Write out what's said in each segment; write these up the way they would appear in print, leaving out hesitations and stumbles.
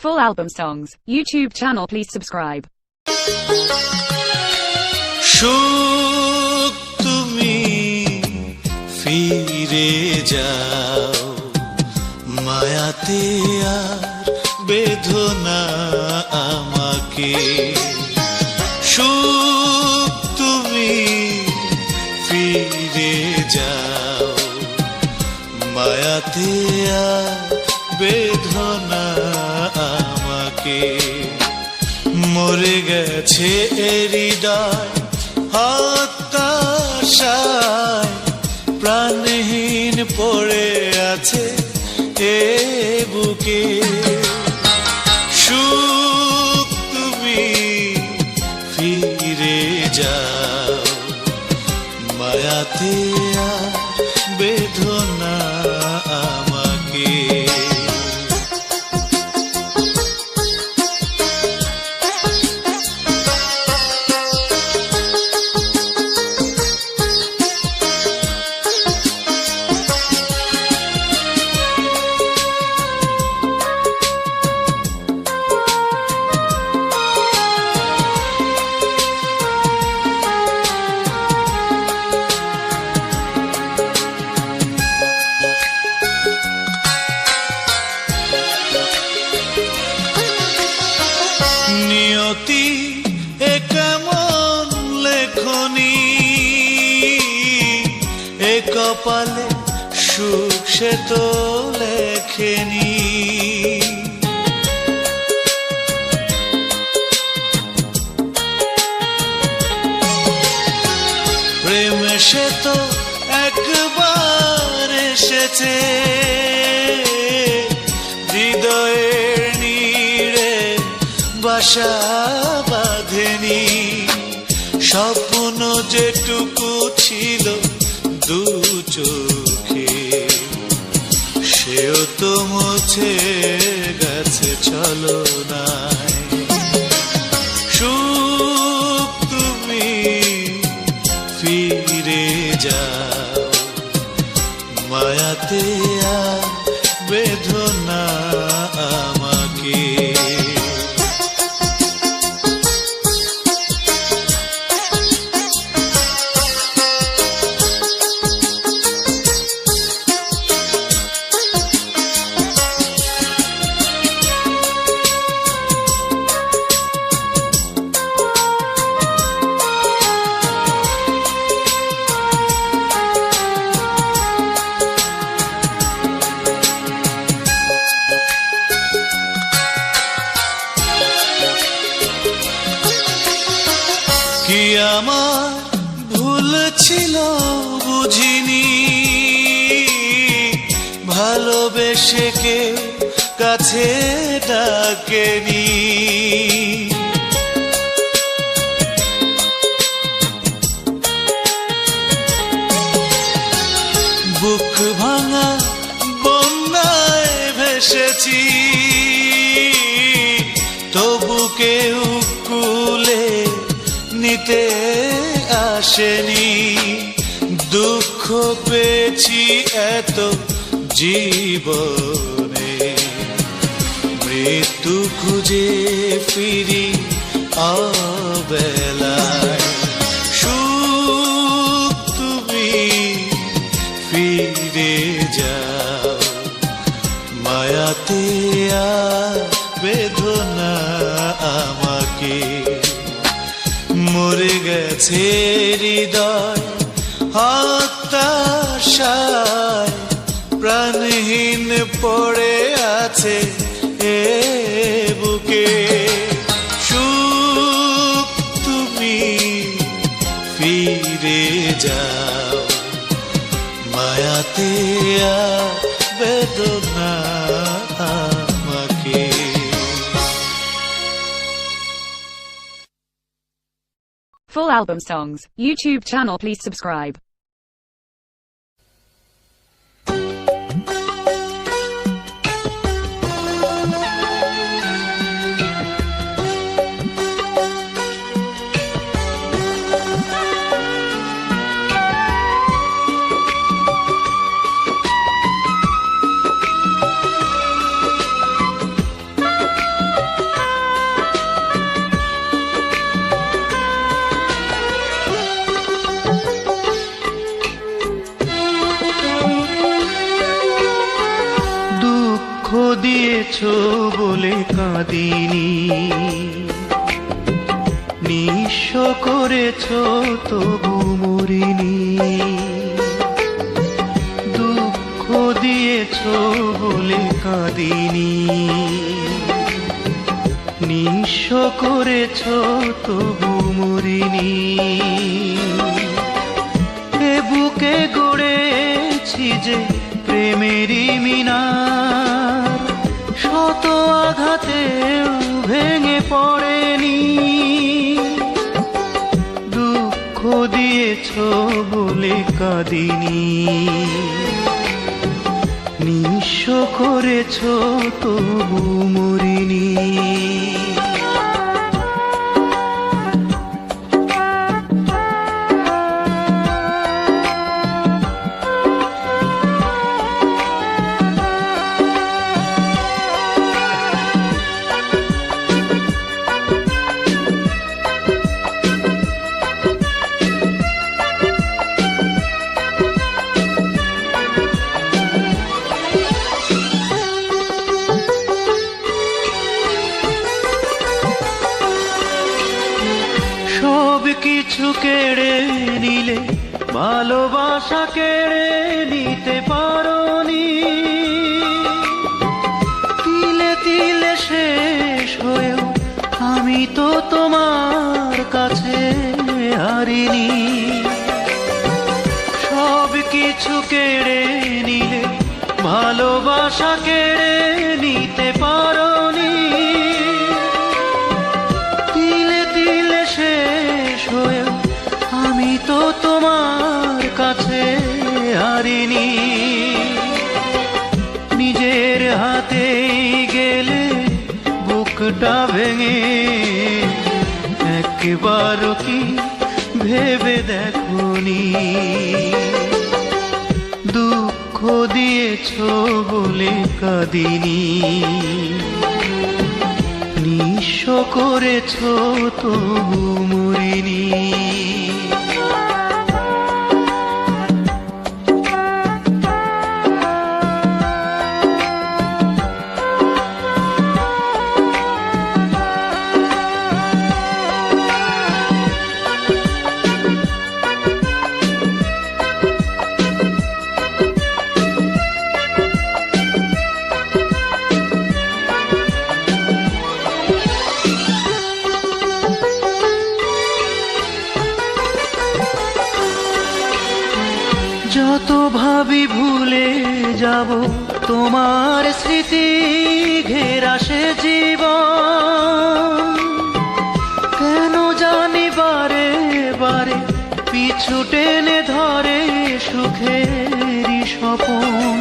full album songs, YouTube channel, please subscribe. সুখ তুমি ফিরে যাও, মায়াতে আর বেদনা আমাকে। সুখ তুমি ফিরে যাও, মায়াতে আর বেদনা আমাকে। মরে গেছে হৃদয় হতাশায়, প্রাণহীন পড়ে আছে এ বুকে। সুখ তুমি ফিরে যাও, মায়াতে আর বেদনা আমাকে। নিয়তি এ কেমন লেখনি, এ কপালে সুখ সে তো লেখেনি। প্রেম সে তো একবার এসেছে, হৃদয়ের নীড়ে বাসা বাঁধেনি। স্বপ্ন যেটুকু ছিল দু চোখে, সেও তো মুছে গেছে ছলনায়। সুখ তুমি ফিরে যাও, মায়াতে আর বেদনা আমাকে। কি আমার ভুল ছিল বুঝিনি, ভালোবেসে কে কাছে ডাকেনি। বুক ভাঙা বন্যায় ভেসেছি, তবু কেউ কুলে নিতে আসেনি। দুঃখ পেয়েছি এত জীবনে, মৃত্যু খুঁজে ফিরি অবেলায়। সুখ তুমি ফিরে যাও, মায়াতে আর বেদনা আমাকে। মরে গেছে হৃদয় হতাশায়, প্রাণহীন পড়ে আছে এ বুকে। সুখ তুমি ফিরে যাও, মায়াতে আর বেদনা আমাকে। Full album songs, YouTube channel, please subscribe. দিয়েছ বলে কাঁদিনি, নিঃস্ব করেছ তবু মরিনি। দুঃখ দিয়েছ বলে কাঁদিনি, নিঃস্ব করেছ তবু মরিনি। এ বুকে গড়েছি যে প্রেমেরই মিনার, শত আঘাতেও ভেঙে পড়েনি। দুঃখ দিয়েছ বলে কাঁদিনি, নিঃস্ব করেছ তবু মরিনি। সব কিছু কেড়ে নিলে ভালোবাসা কেড়ে নিতে পারোনি। তিলে তিলে শেষ হয়েও আমি তো তোমার কাছে হারিনি। সব কিছু কেড়ে নিলে ভালোবাসা কেড়ে নিতে পারোনি। আমি তো তোমার কাছে হারিনি। নিজের হাতে গেলে বুকটা ভেঙে একবারও কি ভেবে দেখোনি। দুঃখ দিয়েছ বলে কাঁদিনি, নিঃস্ব করেছ তবু মরিনি। যত ভাবি ভুলে যাব তোমার স্মৃতি ঘেরা সে জীবন, কেন জানি বারে বারে পিছু টেনে ধরে সুখেরই স্বপন।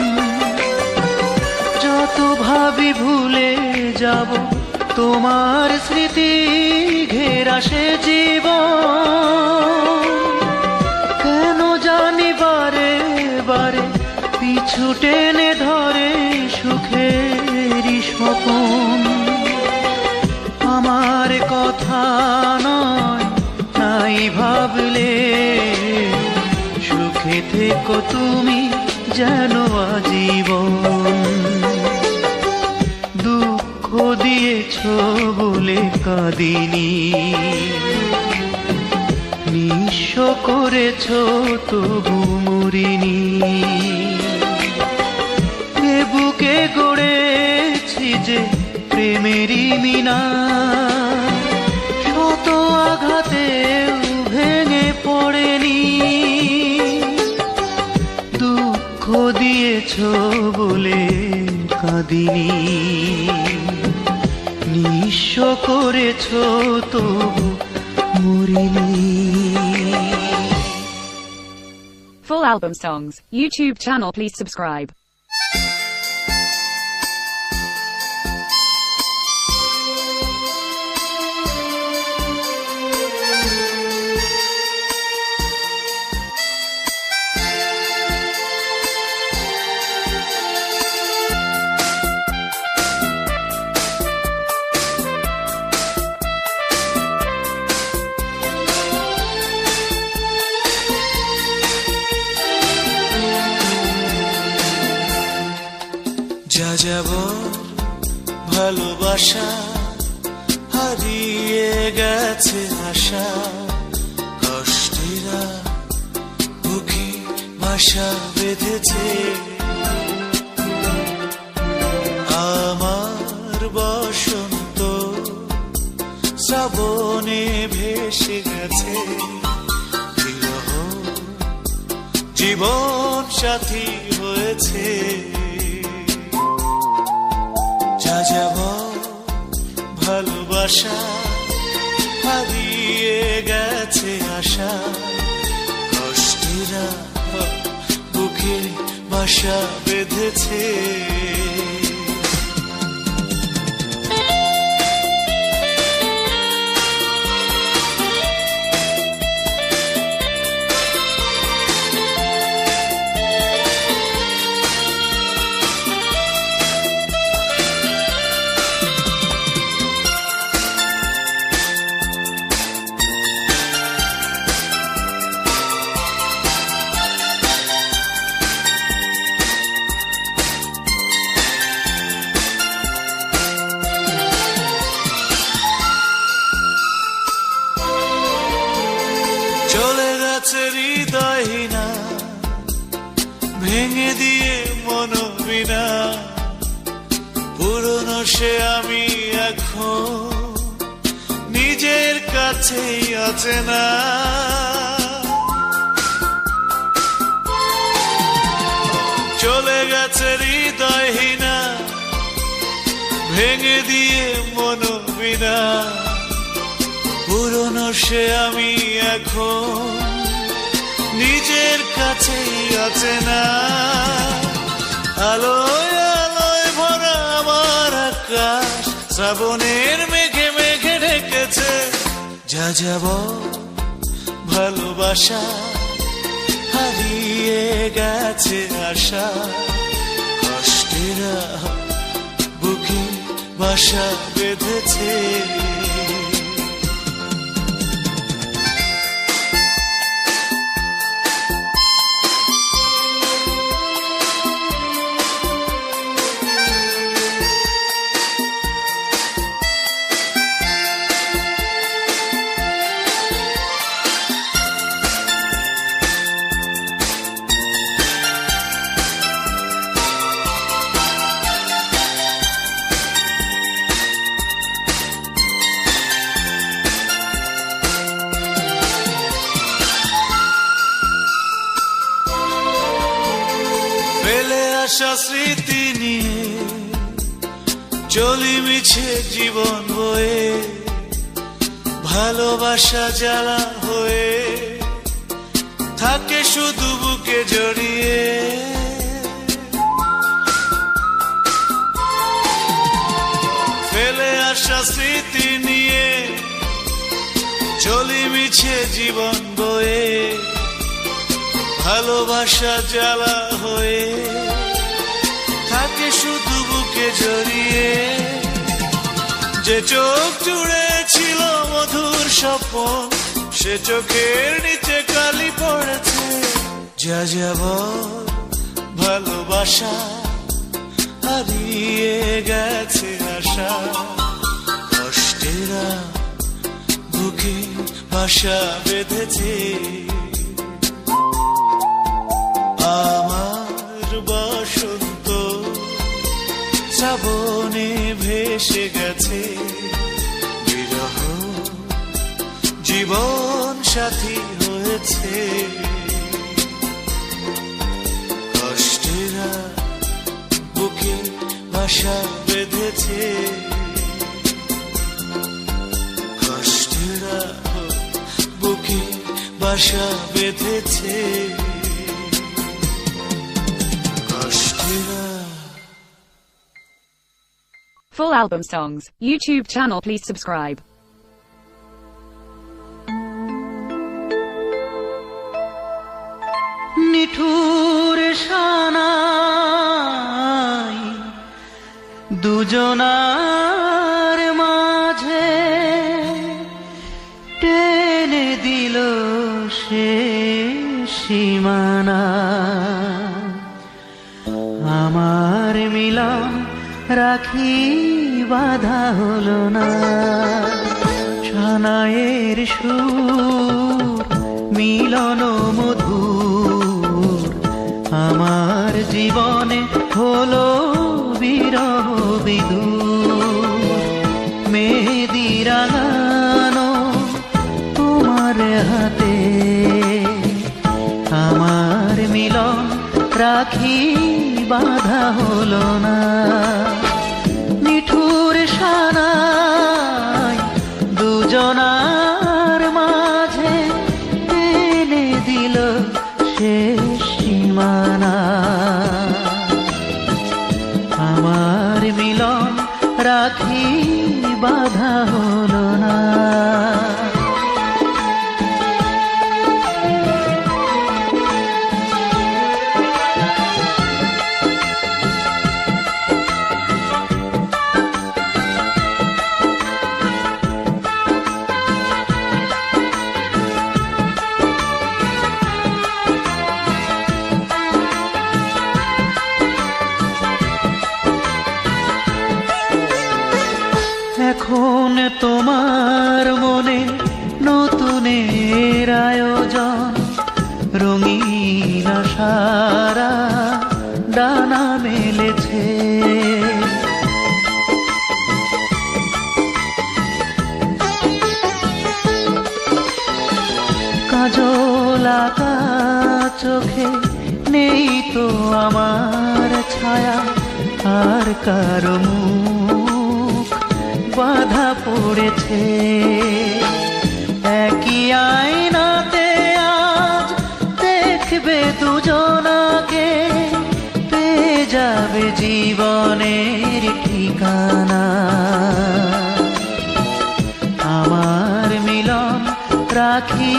যত ভাবি ভুলে যাব তোমার স্মৃতি ঘেরা সে জীবন, কেন জানি বারে বারে পিছু টেনে ধরে সুখেরই স্বপন। আমার কথা নয় নাই ভাবলে, সুখে থেকো তুমি যেন আজীবন। দুঃখ দিয়েছ বলে কাঁদিনি, নিঃস্ব করেছ তবু মরিনি। এ বুকে গড়েছি যে প্রেমেরই মিনার, শত আঘাতেও ভেঙে পড়েনি। দুঃখ দিয়েছ বলে কাঁদিনি, নিঃস্ব করেছ তবু মরিনি। Full album songs, YouTube channel, please subscribe. যা যাব ভালোবাসা হারিয়ে গেছে আশা, কষ্টেরা বুকে বাসা বেঁধেছে। আমার বসন্ত শ্রাবণে ভেসে গেছে, বিরহ জীবন সাথী হয়েছে। যা যাব ভালোবাসা হারিয়ে গেছে আশা, কষ্টেরা বুকে বাসা বেঁধেছে। চলে গেছে হৃদয়হীনা, ভেঙে দিয়ে মনোবিনা, পুরনো সে আমি এখন নিজের কাছেই অচেনা। চলে গেছে হৃদয়হীনা, ভেঙে দিয়ে মনোবিনা, পুরনো সে আমি এখন নিজের কাছেই অচেনা। আলোয় আলোয় ভরা আমার আকাশ শ্রাবণের মেঘে মেঘে ঢেকেছে। যা যাব ভালোবাসা হারিয়ে গেছে আশা, কষ্টেরা বুকে বাসা বেঁধেছে। ফেলে আসা স্মৃতি নিয়ে চলি মিছে জীবন বয়ে, ভালোবাসা জ্বালা হয়ে থাকে শুধু বুকে জড়িয়ে। ফেলে আসা স্মৃতি নিয়ে চলি মিছে জীবন বয়ে, ভালোবাসা জ্বালা হয়ে থাকে শুধু বুকে জড়িয়ে। যে চোখ জুড়ে ছিল মধুর স্বপন, সে চোখের নিচে কালি পড়েছে। যা যাব ভালোবাসা হারিয়ে গেছে আশা, কষ্টেরা বুকে বাসা বেঁধেছে। আমার বসন্ত শ্রাবণে ভেসে গেছে, বিরহ জীবন সাথী হয়েছে। কষ্টেরা বুকে বাসা বেঁধেছে, কষ্টেরা বুকে বাসা বেঁধেছে। Full album songs, YouTube channel please subscribe. নিঠুর সানাই দুজনার মাঝে টেনে দিল সে সীমানা। আমার মিলন রাখি বাধা হলো না। সানাইয়ের সুর মিলন মধুর আমার জীবনে হলো বিরহ বিদূর। মেহেদি রাঙানো তোমার হাতে আমার মিলন রাখি বাধা হলো না। নিঠুর সানাই দুজনার মাঝে এনে দিল শেষ সীমানা। আমার মিলন রাখি বাধা হলো না। এখন তোমার মনে নতুনের আয়োজন, রঙিন সারা ডানা মেলেছে। কাজল আঁকা চোখে নেই তো আমার ছায়া, আর কারো মুখ বাধা পড়েছে। একই আয়নাতে আজ দেখবে দুজনাকে, পেয়ে যাবে জীবনের ঠিকানা। আমার মিলন রাখি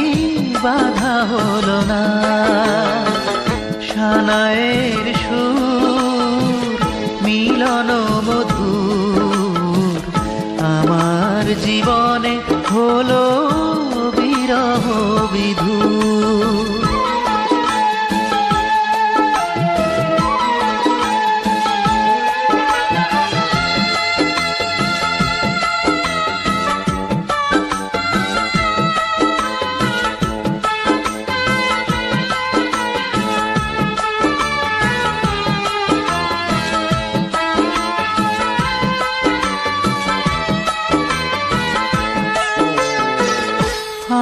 বাধা হলো না। সানাইয়ের সুর মিলন মধুর আমার জীবনে হলো বিরহ বিধূর।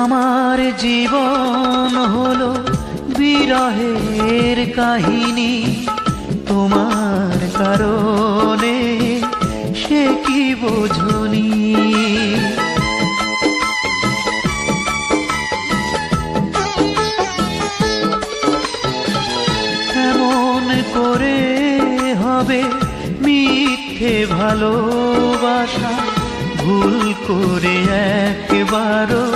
আমার জীবন হলো বিরহের কাহিনী, তোমার কারণে সে কি বোঝনি। এমন করে হবে মিথ্যে ভালোবাসা, ভুল করে একবারও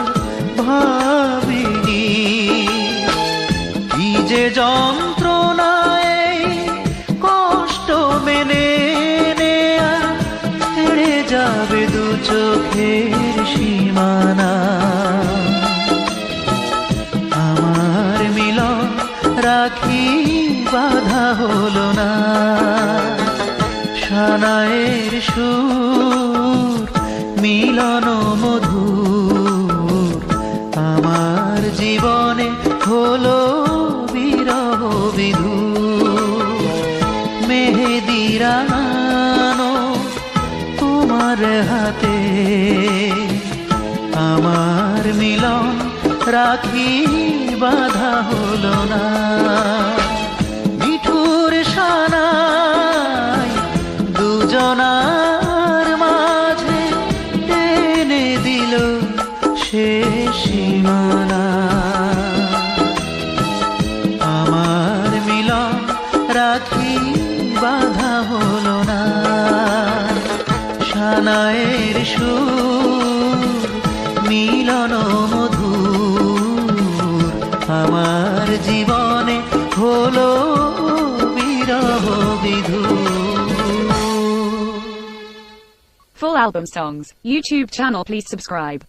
ভাবিনি। কি যে যন্ত্রণায় কষ্ট মেনে নেয়া, ছেড়ে যাবে দু চোখের সীমানা। আমার মিলন রাখি বাধা হলো না। সানাইয়ের সুর মিলন মধুর আমার জীবনে হলো বিরহ বিধূর। মেহেদি রাঙানো তোমার হাতে আমার মিলন রাখি বাধা হলো না। মিঠুর সানাই দুজনার মাঝে টেনে দিল শেষ সীমানা। আমার মিলন রাখি বাধা হলো না। সানাইয়ের সুর মিলন মধুর আমার জীবনে হলো বিরহ বিধূর। Full album songs, YouTube channel, please subscribe.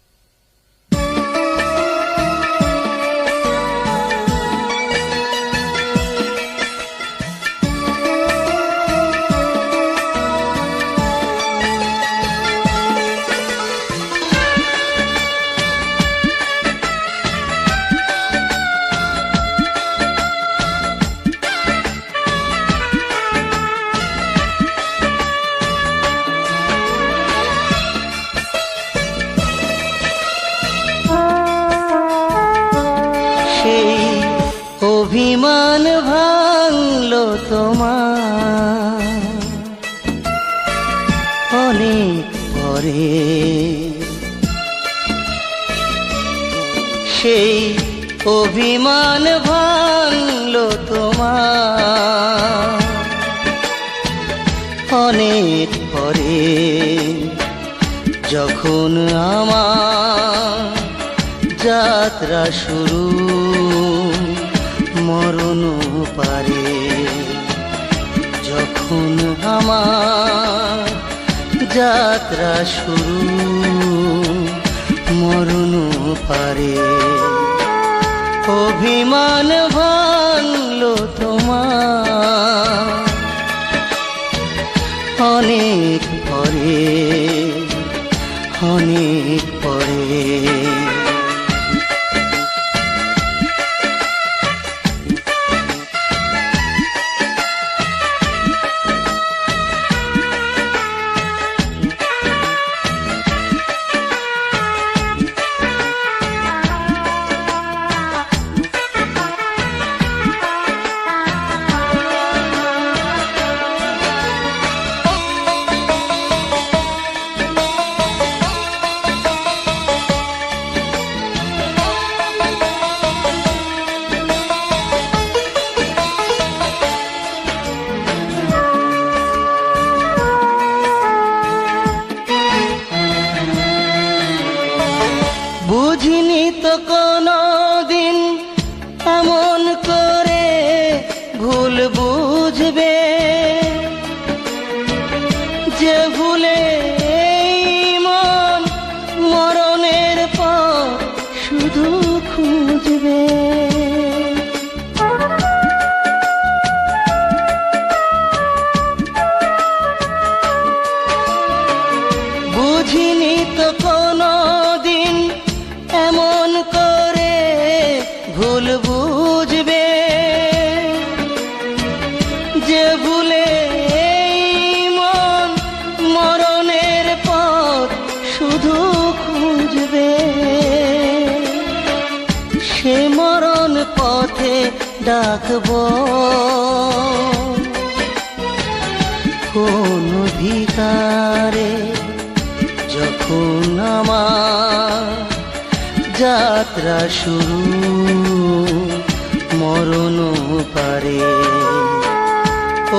অনেক পরে সেই অভিমান ভাঙলো তোমার অনেক পরে যখন আমার যাত্রা শুরু মরণ পারে যখন আমার যাত্রা শুরু মরণ পারে অভিমান ভাঙলো তোমার অনেক পরে অনেক পরে বুঝিনি তো কোনো দিন এমন করে ভুল বুঝবে যে ভুলে এই মন মরণের পর শুধু খুঁজবে বুঝিনি তো কোনো দিন এমন করে ভুল বুঝবে যে ভুলে এই মন মরণের পর শুধু খুঁজবে সে মরণ পথে ডাকবো কোন অধিকারে যখন আমার যাত্রা শুরু মরণ পারে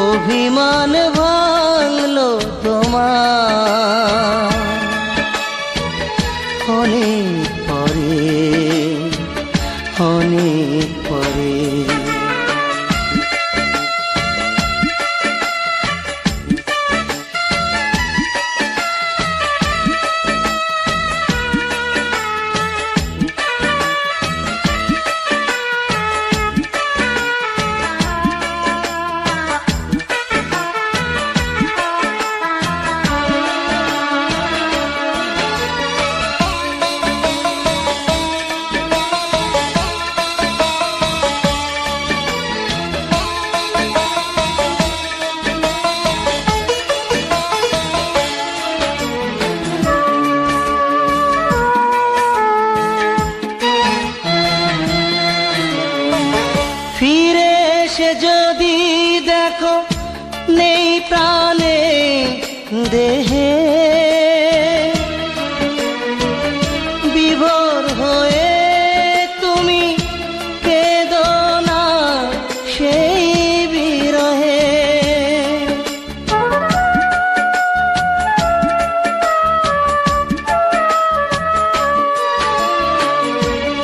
অভিমান ভাঙলো তোমার অনেক পরে অনেক পরে ফিরে এসে যদি দেখো নেই প্রাণে দেহে বিভোর হয়ে তুমি কেঁদো না সেই বিরহে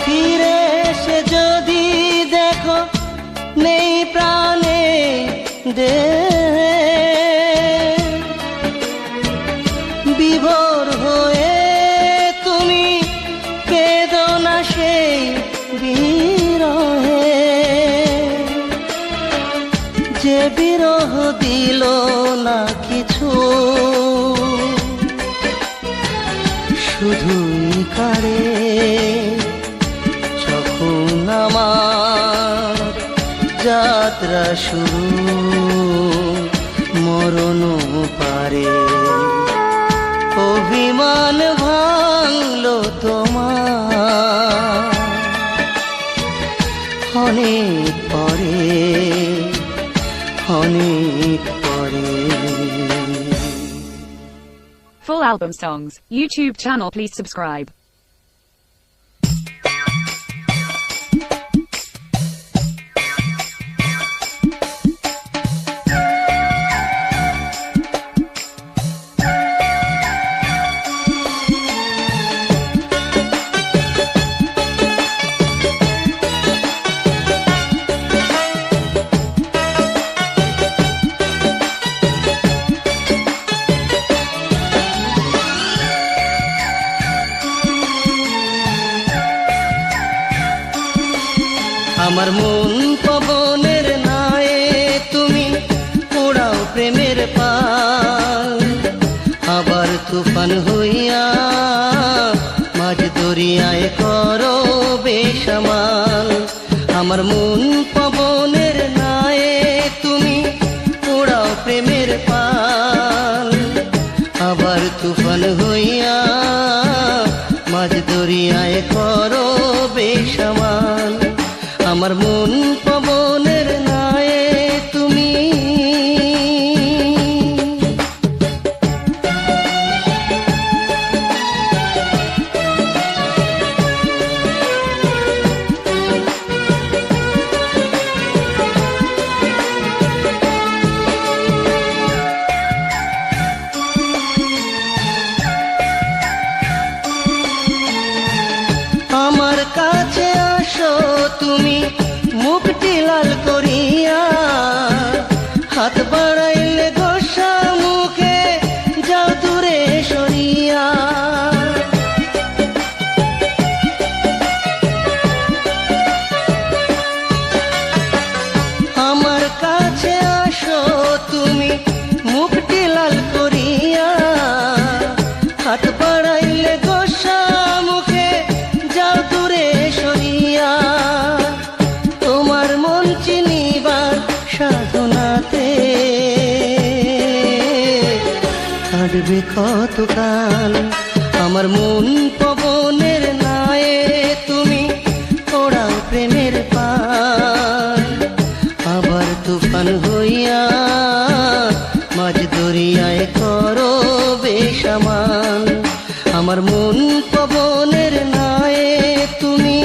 ফিরে এসে যদি দেখো নেই প্রাণে দে বিভোর হয়ে তুমি কেঁদো না সেই বিরহে যে বিরহ দিল না কিছু শুধুই কারে যখন আমার যাত্রা শুরু মরণ পারে অভিমান ভাঙলো তোমার অনেক পরে অনেক পরে Full album songs. YouTube channel, please subscribe. আমার মন পবনের নায়ে তুমি পোড়াও প্রেমের পাল, আবার তুফান হইয়া মাঝ দরিয়ায় করো বেসামাল। আমার মন পবনের নায়ে তুমি পোড়াও প্রেমের পাল, আবার তুফান হইয়া মাঝ দরিয়ায় করো বেসামাল। আমার মন পবনের নায়ে তুমি। আমার কাছে আসো তুমি মুখটি লাল করিয়া, হাত বাড়াইলে গোসা মুখে যাও দূরে সরিয়া। আমার কাছে আসো তুমি মুখটি লাল করিয়া, হাত বাড়াইলে গোসা মুখে যাও দূরে সরিয়া। তোমার মন চিনিবার সাধনাতে কাটবে কতকাল। আমার মন পবনের নায়ে তুমি পোড়াও প্রেমের পাল, আবার তুফান হইয়া মাঝ দরিয়ায় করো বেসামাল। আমার মন পবনের নায়ে তুমি।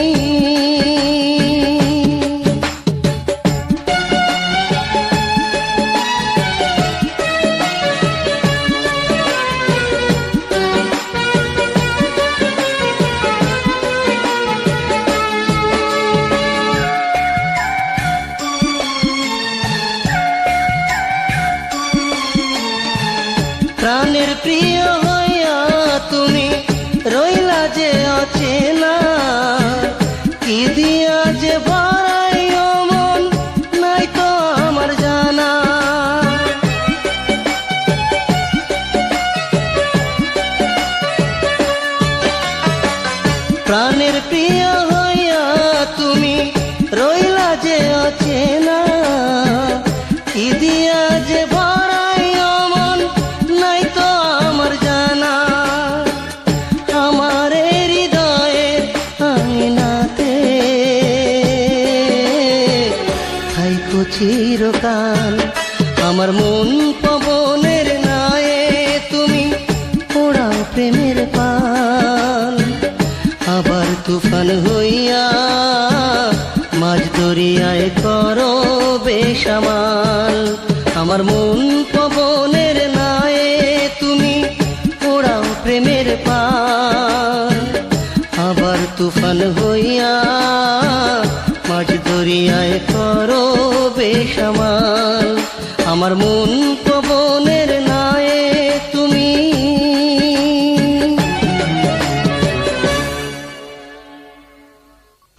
প্রাণের প্রিয় হইয়া তুমি রইলা যে অচেনা, কি দিয়া যে ভরাইও মন নাই তো আমার জানা। প্রাণের প্রিয় হইয়া তুমি রইলা যে অচেনা, কি দিয়া যে ভরাইও মন নাই তো আমার জানা। আমার হৃদয়ের আঙিনাতে থাইকো চিরকাল। আমার মন পবনের নায়ে তুমি পোড়াও প্রেমের পাল, আবার তুফান হইয়া মাঝ দরিয়ায় করো বেসামাল। আমার মন পবনের নায়ে তুমি পোড়াও প্রেমের পাল, আবার তুফান হইয়া মাঝ দরিয়ায় করো বেসামাল। আমার মন পবনের নায়ে তুমি।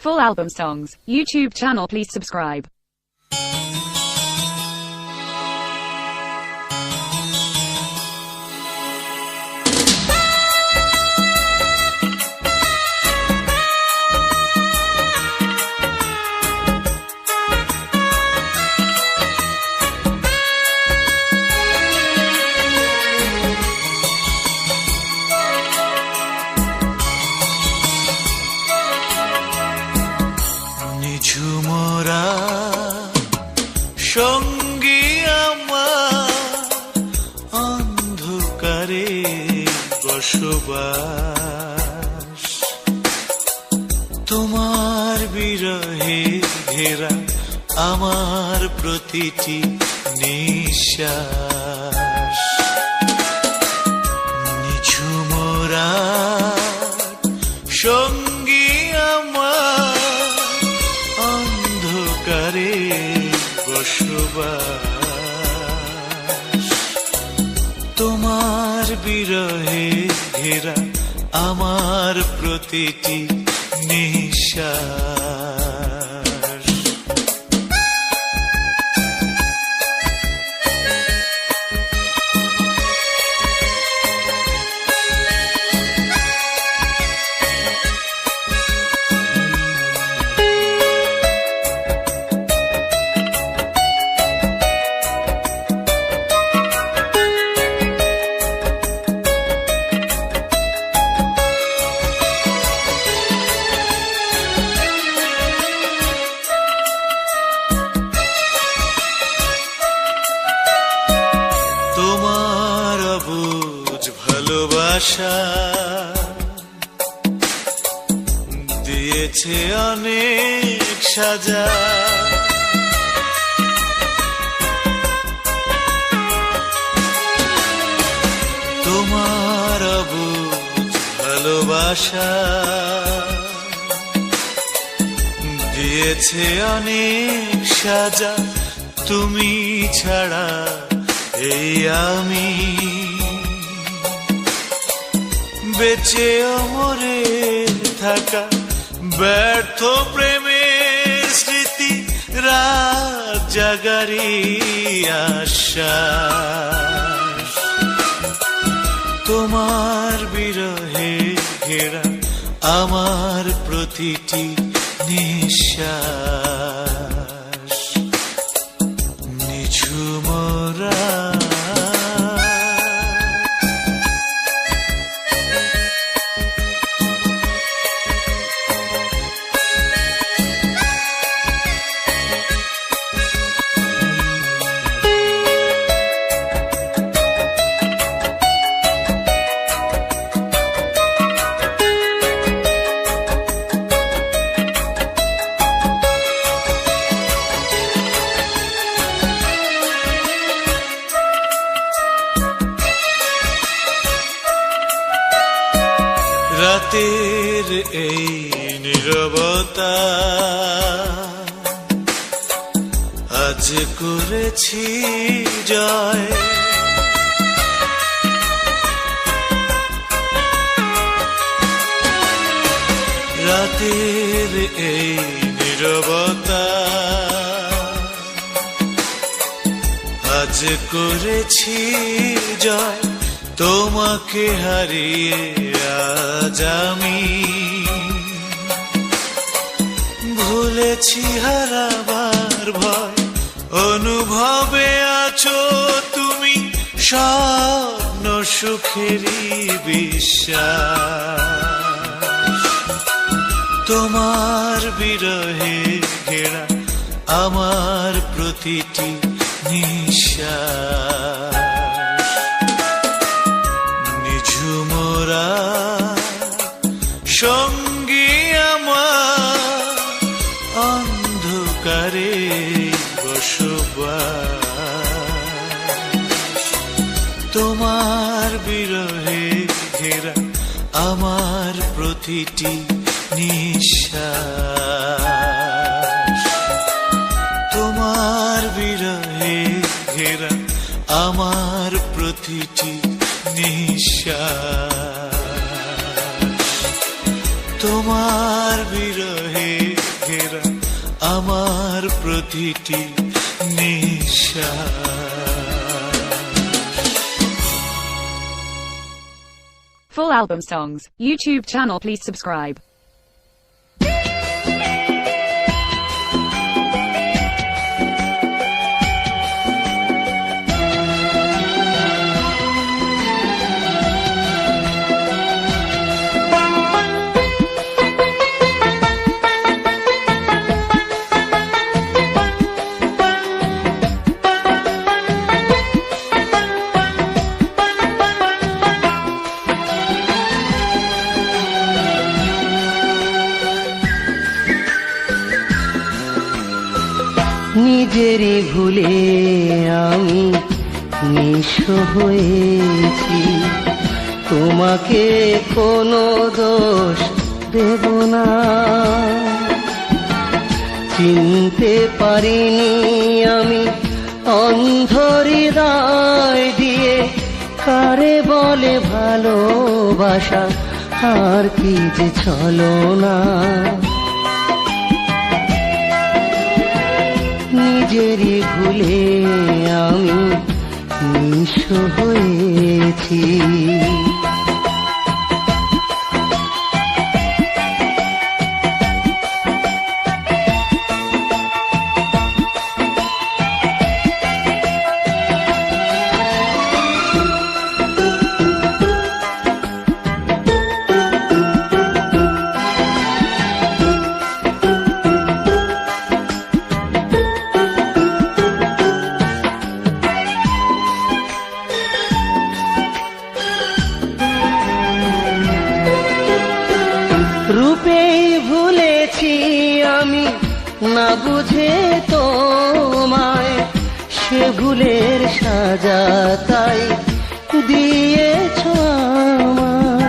Full album songs. YouTube channel, please subscribe. Jhumra সঙ্গী আমার অন্ধকারে বসবাস। তোমার বিরহে ঘেরা আমার প্রতিটি নিঃশ্বাস। নিঝুম রাত সঙ্গী আমার, অন্ধকারে বসবাস। তোমার বিরহে ঘেরা আমার প্রতিটি নিঃশ্বাস। তোমার অবুঝ ভালোবাসা দিয়েছে অনেক সাজা। তোমার অবুঝ ভালোবাসা দিয়েছে অনেক সাজা। তুমি ছাড়া এই আমি বেঁচে মরে থাকা ব্যর্থ প্রেমের স্মৃতি, রাত জাগারি আশ্বাস। তোমার বিরহে ঘেরা আমার প্রতিটি নিঃশ্বাস। নিঝুম রাত রাতের এই নীরবতা আজ করেছি জয়। রাতের এই নীরবতা আজ করেছি জয়। তোমাকে হারিয়ে আজ আমি ভুলেছি হারাবার ভয়। অনুভবে আছো তুমি স্বপ্ন সুখেরই বিশ্বাস। তোমার বিরহে ঘেরা আমার প্রতিটি নিঃশ্বাস। নিঝুম রাত সঙ্গী আমার, অন্ধকারে বসবাস। তোমার বিরহে ঘেরা আমার প্রতিটি নিঃশ্বাস। তোমার বিরহে ঘেরা আমার প্রতিটি নিঃশ্বাস। তোমার বিরহে ঘেরা আমার প্রতিটি নিঃশ্বাস। Full album songs, YouTube channel, please subscribe. নিজেরই ভুলে আমি নিঃস্ব হয়েছি, তোমাকে কোনো দোষ দেব না। চিনতে পারিনি আমি অন্ধ হৃদয় দিয়ে, কারে বলে ভালোবাসা আর কি যে ছলনা। নিজেরই ভুলে আমি নিঃস্ব হয়েছি। রূপেই ভুলেছি আমি না বুঝে তোমায়, সে ভুলের সাজা তাই দিয়েছ আমায়।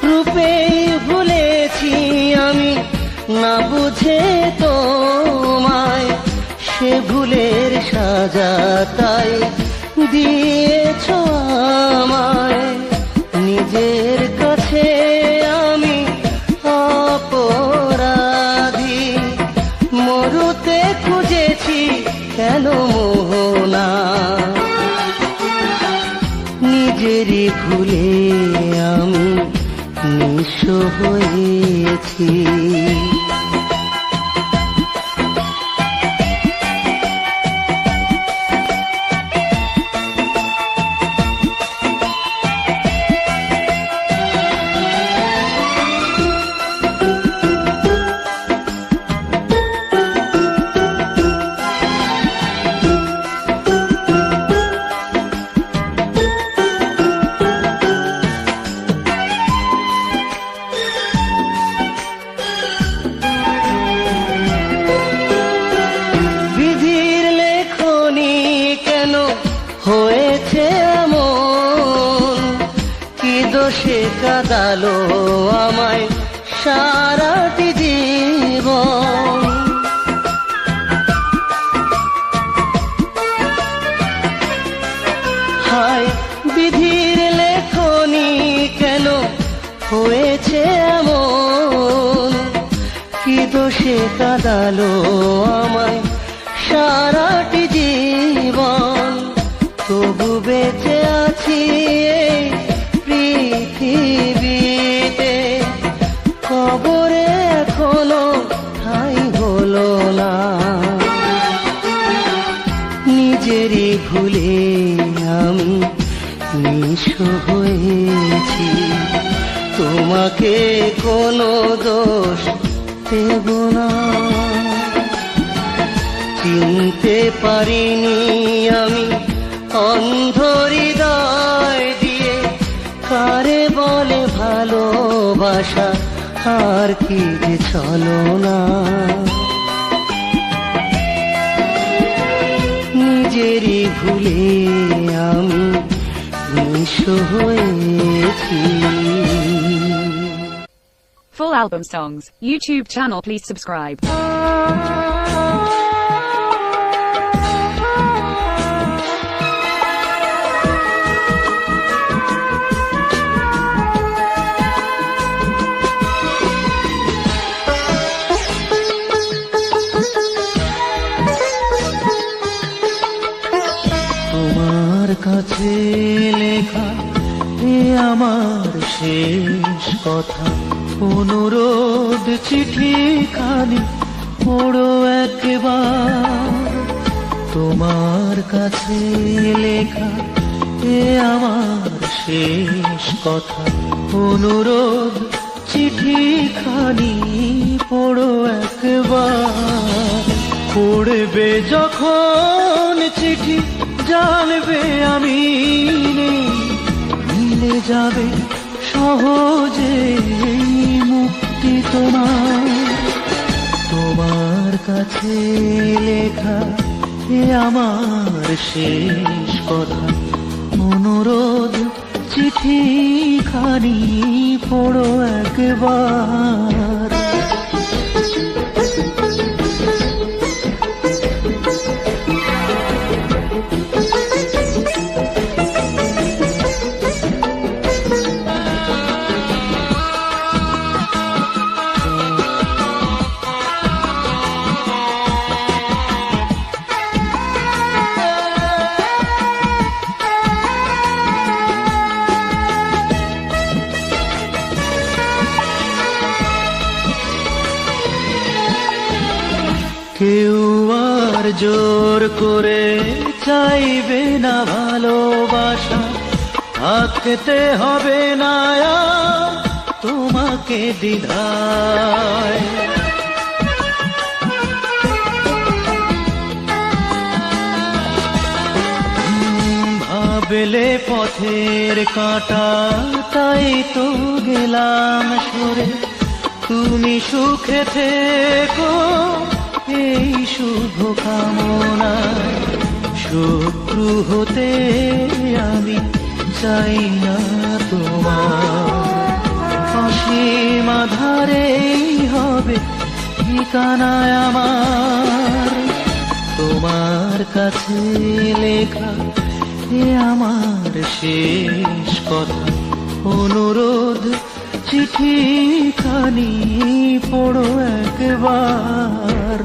রূপেই ভুলেছি আমি না বুঝে তোমায়, সে ভুলের সাজা তাই দিয়েছ আমায়। নিজের কাছে আমি অপরাধী, মরুতে খুঁজেছি কেন মোহনা। নিজেরই ভুলে আমি নিঃস্ব হয়েছি। হয়েছে এমন কি দোষে কাঁদালো আমায় সারাটি জীবন। হায় বিধির লেখনি কেন হয়েছে এমন কি দোষে কাঁদালো আমায় সারাটি জীবন। তবু বেঁচে আছি এই পৃথিবীতে, কবরে এখনো ঠাঁই হলো না। নিজেরই ভুলে আমি নিঃস্ব হয়েছি, তোমাকে কোনো দোষ দেব না। চিনতে পারিনি আমি অন্ধ হৃদয় দিয়ে, কারে বলে ভালোবাসা আর কি যে ছলনা। নিজেরই ভুলে আমি নিঃস্ব হয়েছি। Full album songs, YouTube channel, please subscribe. তোমার কাছে লেখা এ আমার শেষ কথা, অনুরোধ চিঠিখানি পড়ো একবার। তোমার কাছে লেখা এ আমার শেষ কথা, অনুরোধ চিঠিখানি পড়ো একবার। পড়বে যখন চিঠি জানবে আমি নেই, মিলে যাবে সহজে মুক্তি তোমার কাছে লেখা এ আমার শেষ কথা, অনুরোধ চিঠিখানি পড়ো একবার। কেউ আর জোর করে চাইবে না ভালোবাসা, থাকতে হবে না আর তোমাকে দ্বিধায়। ভাবলে পথের কাঁটা তাই তো গেলাম সরে, তুমি সুখে থেকো এই শুভ কামনা। শত্রু হতে আমি চাই না তোমার, অসীম আধারেই হবে ঠিকানায় আমার। তোমার কাছে লেখা এ আমার শেষ কথা, অনুরোধ চিঠিখানি পড়ো একবার।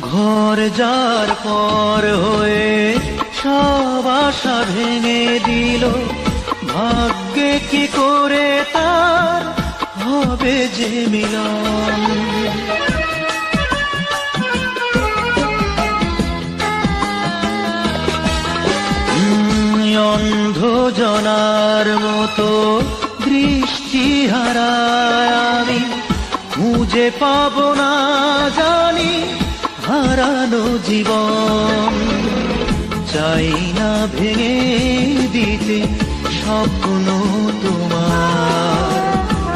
ঘর যার পর হয়ে সব আশা ভেঙে দিল, ভাগ্যে কি করে তার হবে যে মিলন। অন্ধ জনার মতো দৃষ্টি হারায় আমি, খুঁজে পাবো না জানি হারানো জীবন। চাই না ভেঙে দিতে স্বপ্ন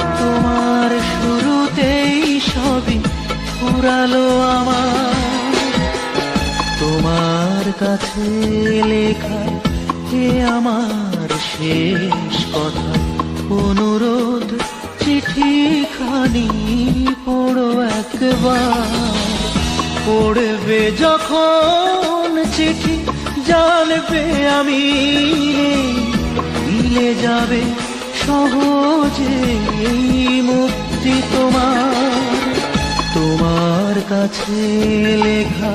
তোমার শুরুতেই সবই ফুরালো আমার। তোমার কাছে লেখা এ আমার শেষ কথা, অনুরোধ চিঠিখানি পড়ো একবার। পড়বে যখন চিঠি জানবে আমি মিলে যাবে সহজে মুক্তি তোমার কাছে লেখা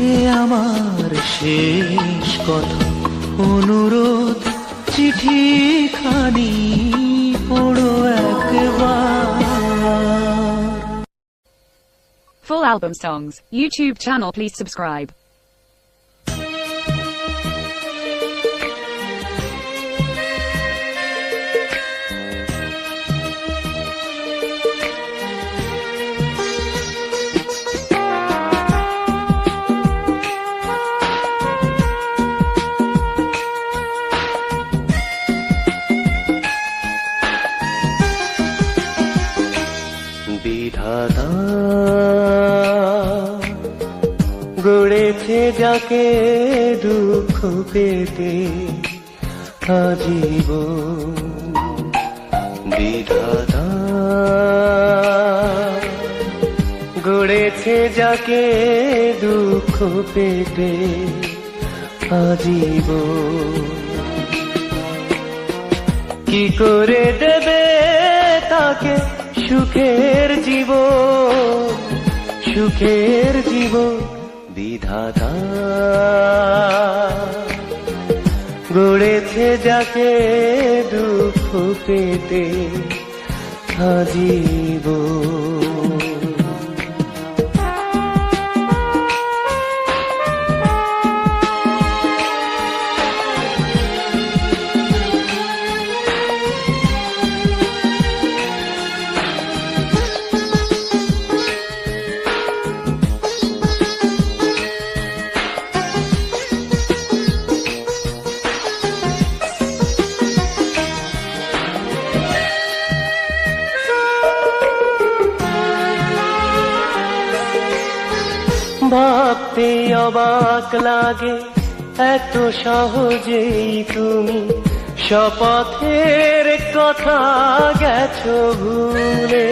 এ আমার শেষ কথা, অনুরোধ চিঠিখানি পড়ো একবার। Full album songs, YouTube channel, please subscribe. বিধাতা গড়েছে যাকে দুঃখ পেতে আজীবন। বিধাতা গড়েছে যাকে দুঃখ পেতে আজীবন। কি করে দেবে তাকে সুখের জীবন, সুখের জীবন। বিধাতা গড়েছে যাকে দুঃখ পেতে আজীবন। ভাবতে অবাক লাগে এত সহজেই তুমি শপথের কথা গেছো ভুলে।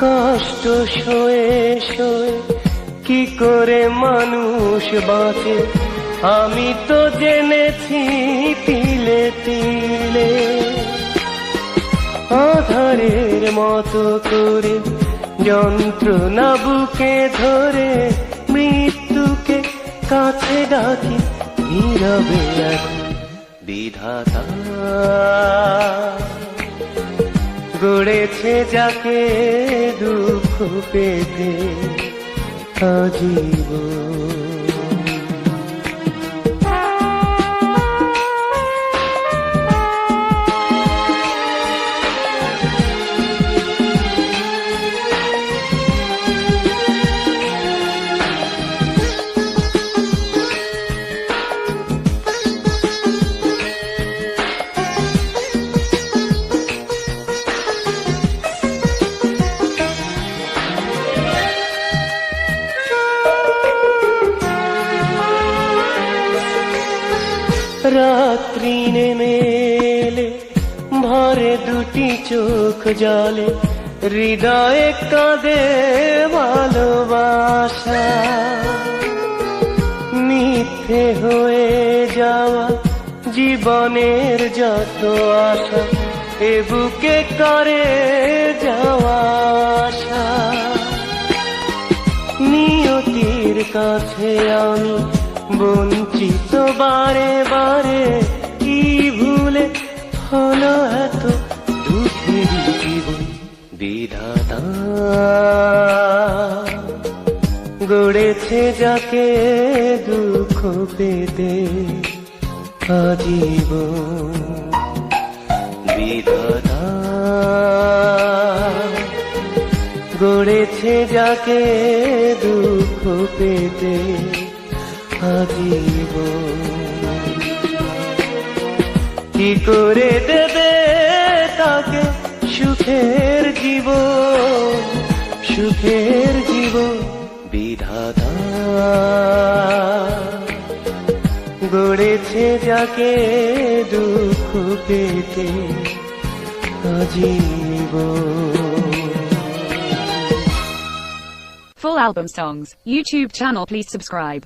কষ্ট সয়ে সয়ে কি করে মানুষ বাঁচে আমি তো জেনেছি তিলে তিলে। আধারের মতো করে যন্ত্রণা বুকে ধরে মৃত্যুকে কাছে ডাকি নীরবে এখন বিধাতা গড়েছে যাকে দুঃখ পেতে আজীবন। রাত্রি নেমে এলে ভরে দুটি চোখ জলে হৃদয়ে কাঁদে ভালোবাসা। মিথ্যে হয়ে যাওয়া জীবনের যত আশা এ বুকে করে যাওয়া আশা। নিয়তির কাছে আমি বঞ্চিত বারে বারে কি ভুলে হলো এত দুঃখের জীবন। বিধাতা গড়েছে যাকে দুঃখ পেতে আজীবন। বিধাতা গড়েছে যাকে দুঃখ পেতে আজীবন। কি করে দেবে তাকে সুখের জীবন, সুখের জীবন। বিধাতা গড়েছে যাকে দুঃখ পেতে আজীবন। Full album songs, YouTube channel, please subscribe.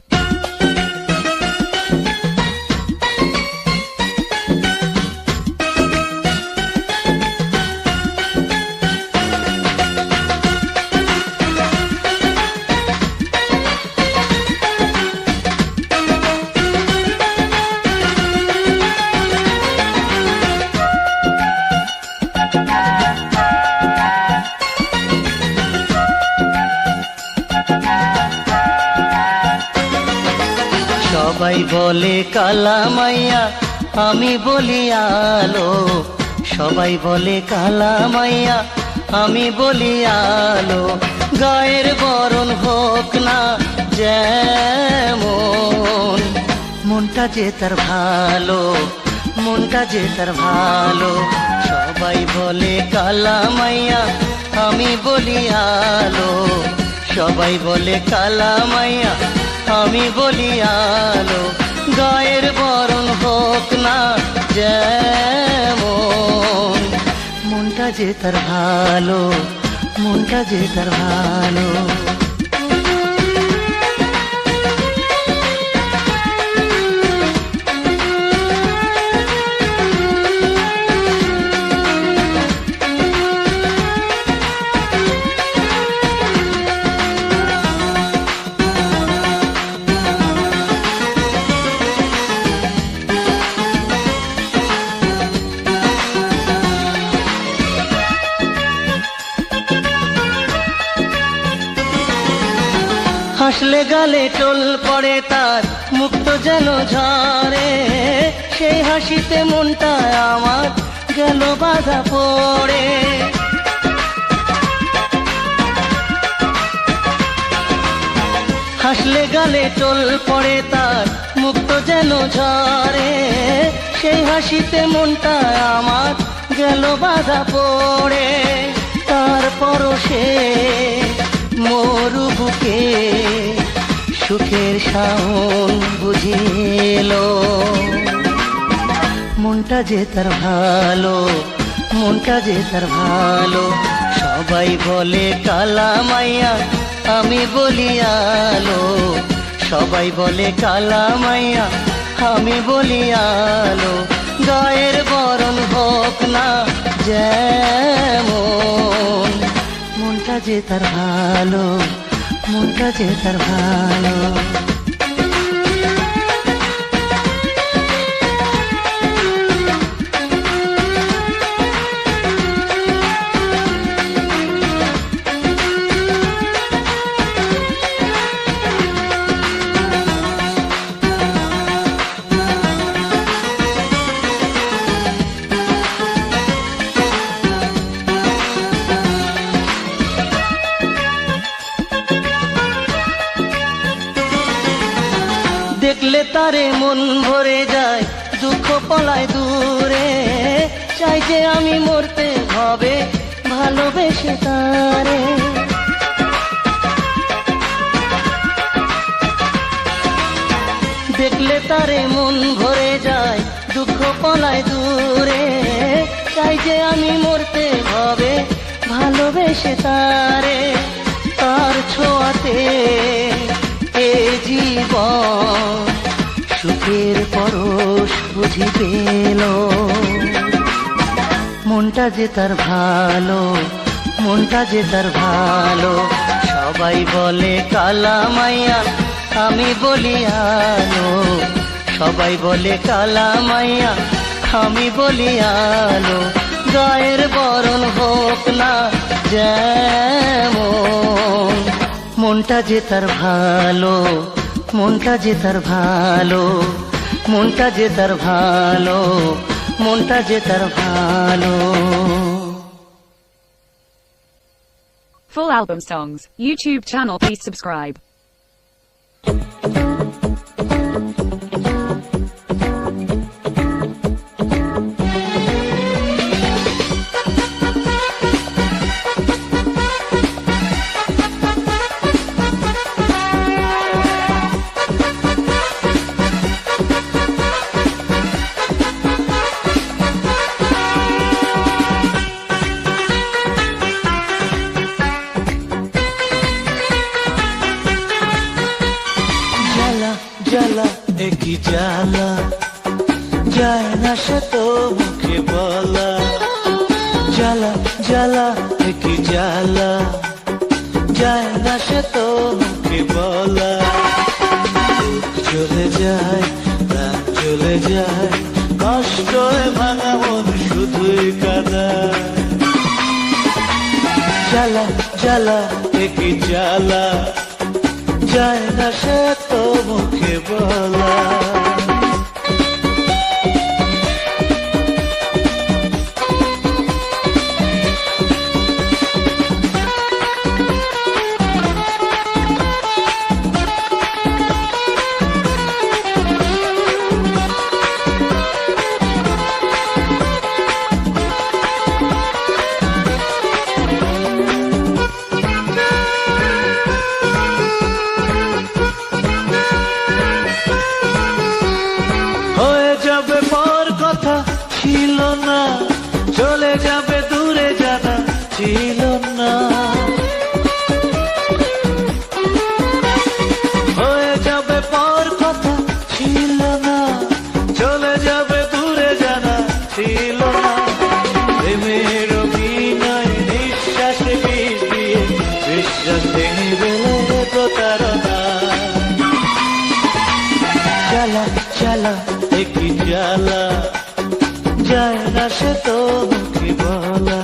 সবাই বলে কালা মাইয়া আমি বলি আলো। সবাই বলে কালা মাইয়া আমি বলি আলো। গায়ের বরণ হোক না যেমন মনটা যে তার ভালো, মনটা যে তার ভালো। সবাই বলে কালা মাইয়া আমি বলি আলো। সবাই বলে কালা মাইয়া আমি বলি আলো। গায়ের বরণ হোক না যেমন মনটা যে তার ভালো, মনটা যে তার ভালো। হাসলে গালে টোল পড়ে তার, মুক্ত যেন ঝরে, সেই হাসিতে মনটা আমার গেল বাধা পড়ে। হাসলে গালে টোল পড়ে তার, মুক্ত যেন ঝরে, সেই হাসিতে মনটা আমার গেল বাধা পড়ে। তারপর সে মরু বুকে সুখের শাওন বুঝিলো। মনটা যে তার ভালো, মনটা যে তার ভালো, সবাই বলে কালা মাইয়া, আমি বলি আলো। সবাই বলে কালা মাইয়া, আমি বলি আলো। গায়ের বরণ হোক না যেমন, মনটা যে তার ভালো, মনটা যে তার ভালো। দেখলে তারে মন ভরে যায়, দুঃখ পলায় দূরে, চাই যে আমি মরতে হবে ভালোবেসে তারে। দেখলে তারে মন ভরে যায়, দুঃখ পলায় দূরে, চাই যে আমি মরতে হবে ভালোবেসে তারে। তার ছোঁয়াতে এ জীবন সুখের পরশ বুঝি পেল। মনটা যে তার ভালো, মনটা যে তার ভালো, সবাই বলে কালা মাইয়া, আমি বলি আলো। সবাই বলে কালা মাইয়া, আমি বলি আলো। গায়ের বরণ হোক না যেমন, মনটা যে তার ভালো, মনটা যে তার ভালো, মনটা যে তার ভালো, মনটা যে তার ভালো। Full album songs, YouTube channel, please subscribe. জ্বালা একই জ্বালা, যায় না সে তো মুখে বলা। জ্বালা জ্বালা একই জ্বালা, যায় না সে তো মুখে বলা। চলে যায় প্রাণ চলে যায়, কষ্ট ভাঙা মন শুধুই কাঁদায়। জ্বালা জ্বালা একই জ্বালা, যায় না সে তো মুখে বলা। ছিল না, চলে যাবে দূরে জানা ছিল না। হয়ে যাবে পর কথা ছিল না, চলে যাবে দূরে জানা ছিল না। প্রেমের অভিনয় নিঃশ্বাসে বিষ দিয়ে, বিশ্বাস ভেঙে গেলে প্রতারণা। জ্বালা জ্বালা একই জ্বালা, যায় না সে তো মুখে বলা।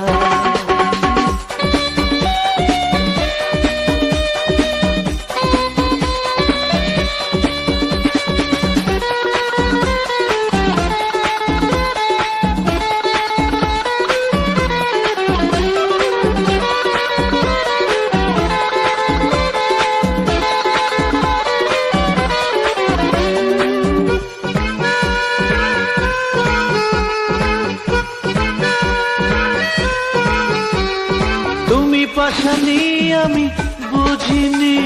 বুঝিনি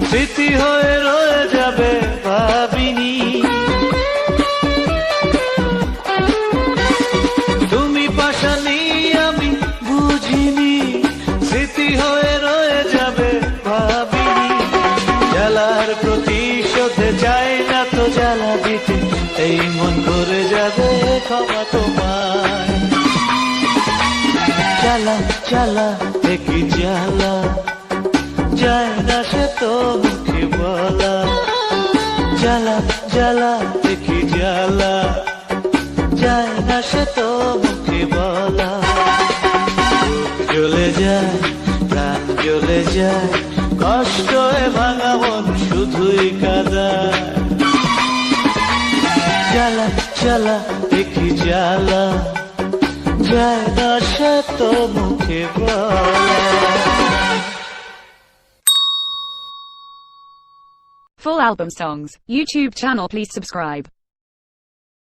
স্মৃতি হয়ে রয়ে যাবে ভাবিনি তুমি পাশানি আমি বুঝিনি স্মৃতি হয়ে রয়ে যাবে ভাবিনি জ্বালার প্রতিশোধে চাই না তো জ্বালা দিতে এই মন করে যাবে ক্ষমা তোমায় জ্বালা জ্বালা দেখি জ্বালা যায় না সে তো মুখে বলা জ্বালা জ্বালা দেখি জ্বালা যায় না সে তো মুখে বলা জ্বলে যায় প্রাণ জ্বলে যায় কষ্টে ভাঙা মন শুধুই কাঁদায় জ্বালা জ্বালা দেখি জ্বালা যায় না সে তো মুখে বলা Full album songs. YouTube channel, please subscribe.